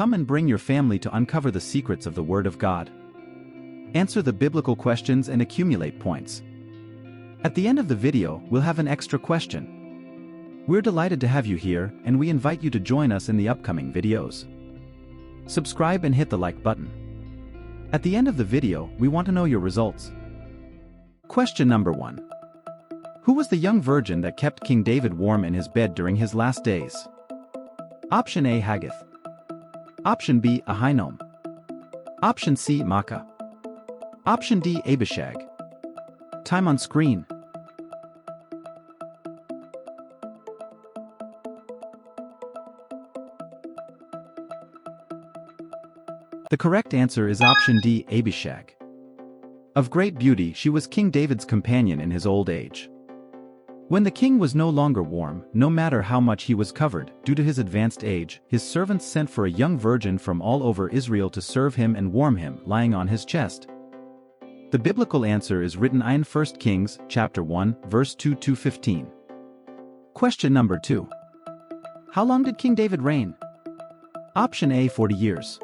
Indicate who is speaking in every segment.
Speaker 1: Come and bring your family to uncover the secrets of the Word of God. Answer the biblical questions and accumulate points. At the end of the video, we'll have an extra question. We're delighted to have you here, and we invite you to join us in the upcoming videos. Subscribe and hit the like button. At the end of the video, we want to know your results. Question number 1. Who was the young virgin that kept King David warm in his bed during his last days? Option A. Haggith. Option B. Ahinoam. Option C. Makkah. Option D. Abishag. Time on screen. The correct answer is option D. Abishag. Of great beauty, she was King David's companion in his old age. When the king was no longer warm, no matter how much he was covered, due to his advanced age, his servants sent for a young virgin from all over Israel to serve him and warm him, lying on his chest. The biblical answer is written in 1 Kings, chapter 1, verse 2-15. Question number 2. How long did King David reign? Option A. 40 years.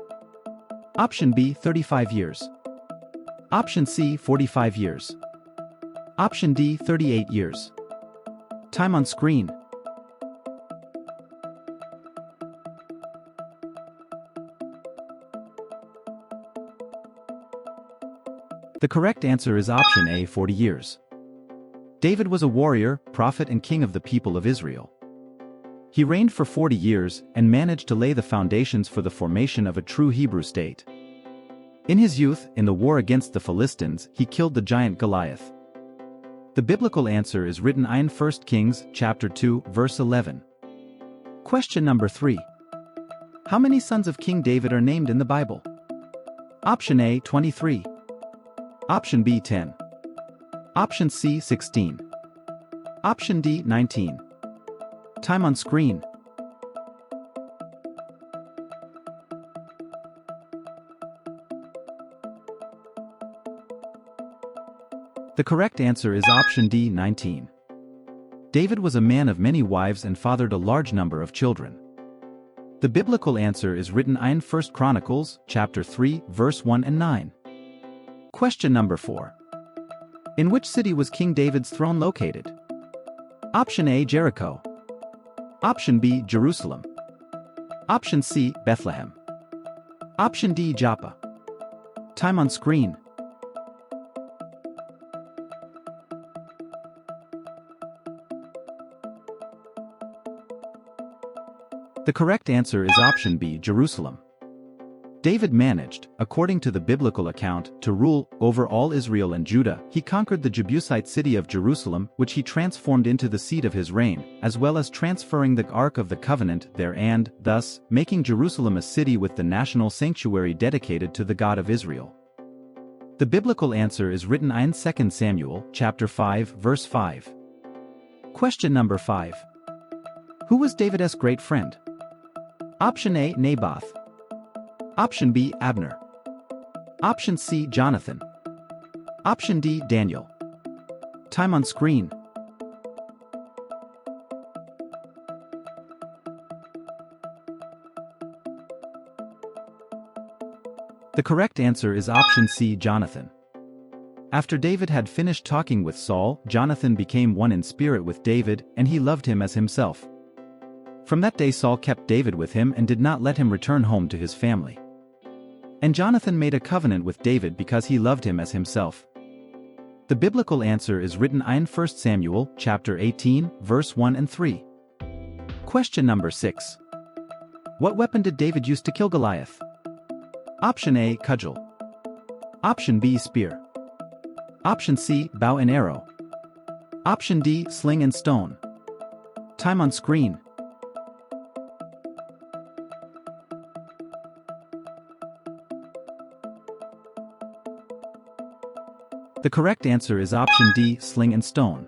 Speaker 1: Option B. 35 years. Option C. 45 years. Option D. 38 years. Time on screen. The correct answer is option A. 40 years. David was a warrior, prophet and king of the people of Israel. He reigned for 40 years and managed to lay the foundations for the formation of a true Hebrew state. In his youth, in the war against the Philistines, he killed the giant Goliath. The biblical answer is written in 1 Kings, chapter 2, verse 11. Question number 3. How many sons of King David are named in the Bible? Option A. 23. Option B. 10. Option C. 16. Option D. 19. Time on screen. The correct answer is option D. 19. David was a man of many wives and fathered a large number of children. The biblical answer is written in 1 Chronicles, chapter 3, verse 1 and 9. Question number 4. In which city was King David's throne located? Option A. Jericho. Option B. Jerusalem. Option C. Bethlehem. Option D. Joppa. Time on screen. The correct answer is option B. Jerusalem. David managed, according to the biblical account, to rule over all Israel and Judah. He conquered the Jebusite city of Jerusalem, which he transformed into the seat of his reign, as well as transferring the Ark of the Covenant there and, thus, making Jerusalem a city with the national sanctuary dedicated to the God of Israel. The biblical answer is written in 2 Samuel, chapter 5, verse 5. Question number 5. Who was David's great friend? Option A. Naboth. Option B. Abner. Option C. Jonathan. Option D. Daniel. Time on screen. The correct answer is option C. Jonathan. After David had finished talking with Saul, Jonathan became one in spirit with David, and he loved him as himself. From that day Saul kept David with him and did not let him return home to his family. And Jonathan made a covenant with David because he loved him as himself. The biblical answer is written in 1 Samuel, chapter 18, verse 1 and 3. Question number 6. What weapon did David use to kill Goliath? Option A. Cudgel. Option B. Spear. Option C. Bow and arrow. Option D. Sling and stone. Time on screen. The correct answer is option D. Sling and stone.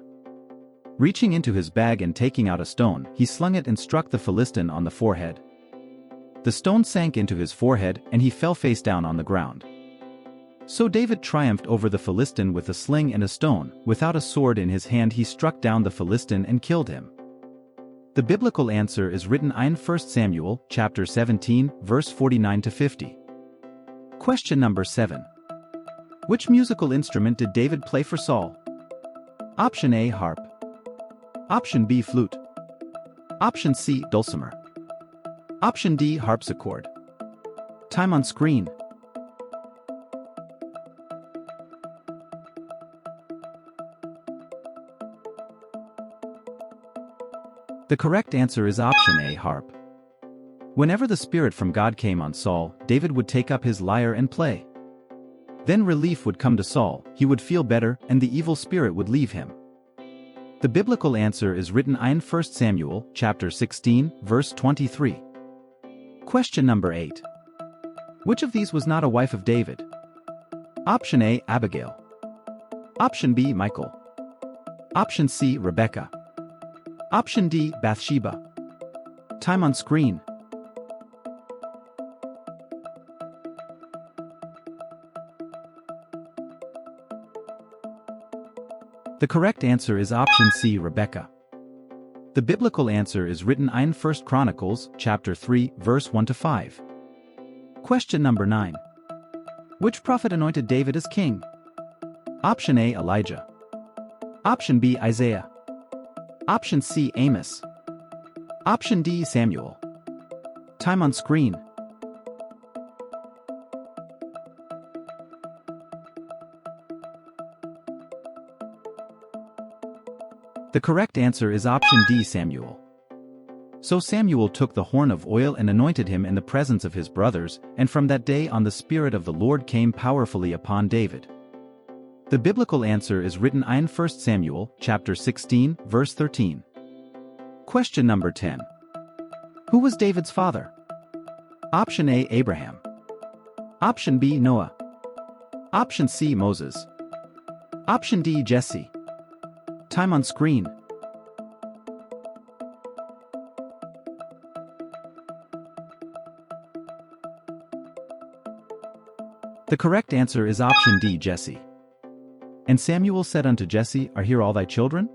Speaker 1: Reaching into his bag and taking out a stone, he slung it and struck the Philistine on the forehead. The stone sank into his forehead and he fell face down on the ground. So David triumphed over the Philistine with a sling and a stone. Without a sword in his hand he struck down the Philistine and killed him. The biblical answer is written in 1 Samuel, chapter 17, verse 49 to 50. Question number 7. Which musical instrument did David play for Saul? Option A, harp. Option B, flute. Option C, dulcimer. Option D, harpsichord. Time on screen. The correct answer is option A, harp. Whenever the Spirit from God came on Saul, David would take up his lyre and play. Then relief would come to Saul, he would feel better, and the evil spirit would leave him. The biblical answer is written in 1 Samuel, chapter 16, verse 23. Question number 8. Which of these was not a wife of David? Option A, Abigail. Option B, Michal. Option C, Rebecca. Option D, Bathsheba. Time on screen. The correct answer is option C, Rebecca. The biblical answer is written in 1 Chronicles, chapter 3, verse 1 to 5. Question number 9. Which prophet anointed David as king? Option A, Elijah. Option B, Isaiah. Option C, Amos. Option D, Samuel. Time on screen. The correct answer is option D, Samuel. So Samuel took the horn of oil and anointed him in the presence of his brothers, and from that day on the Spirit of the Lord came powerfully upon David. The biblical answer is written in 1 Samuel, chapter 16, verse 13. Question number 10. Who was David's father? Option A, Abraham. Option B, Noah. Option C, Moses. Option D, Jesse. Time on screen. The correct answer is option D, Jesse. And Samuel said unto Jesse, Are here all thy children?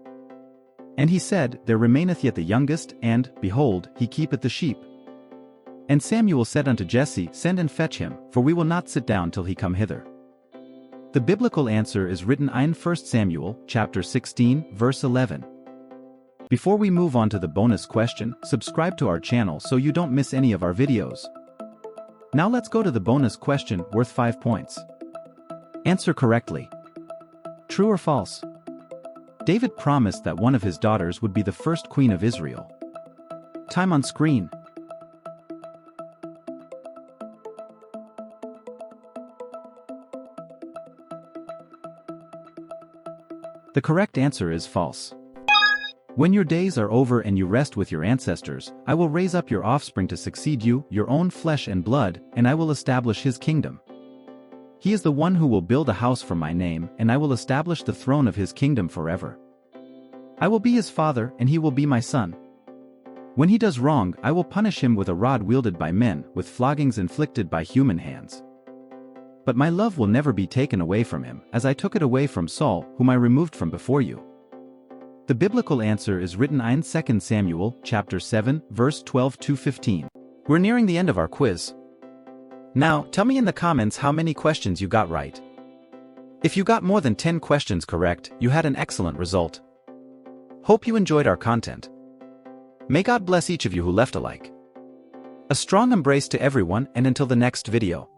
Speaker 1: And he said, There remaineth yet the youngest, and, behold, he keepeth the sheep. And Samuel said unto Jesse, Send and fetch him, for we will not sit down till he come hither. The biblical answer is written in 1 Samuel, chapter 16, verse 11. Before we move on to the bonus question, subscribe to our channel so you don't miss any of our videos. Now let's go to the bonus question worth 5 points. Answer correctly. True or false? David promised that one of his daughters would be the first queen of Israel. Time on screen. The correct answer is false. When your days are over and you rest with your ancestors, I will raise up your offspring to succeed you, your own flesh and blood, and I will establish his kingdom. He is the one who will build a house for my name, and I will establish the throne of his kingdom forever. I will be his father, and he will be my son. When he does wrong, I will punish him with a rod wielded by men, with floggings inflicted by human hands. But my love will never be taken away from him, as I took it away from Saul, whom I removed from before you. The biblical answer is written in 2 Samuel, chapter 7, verse 12 to 15. We're nearing the end of our quiz. Now, tell me in the comments how many questions you got right. If you got more than 10 questions correct, you had an excellent result. Hope you enjoyed our content. May God bless each of you who left a like. A strong embrace to everyone, and until the next video.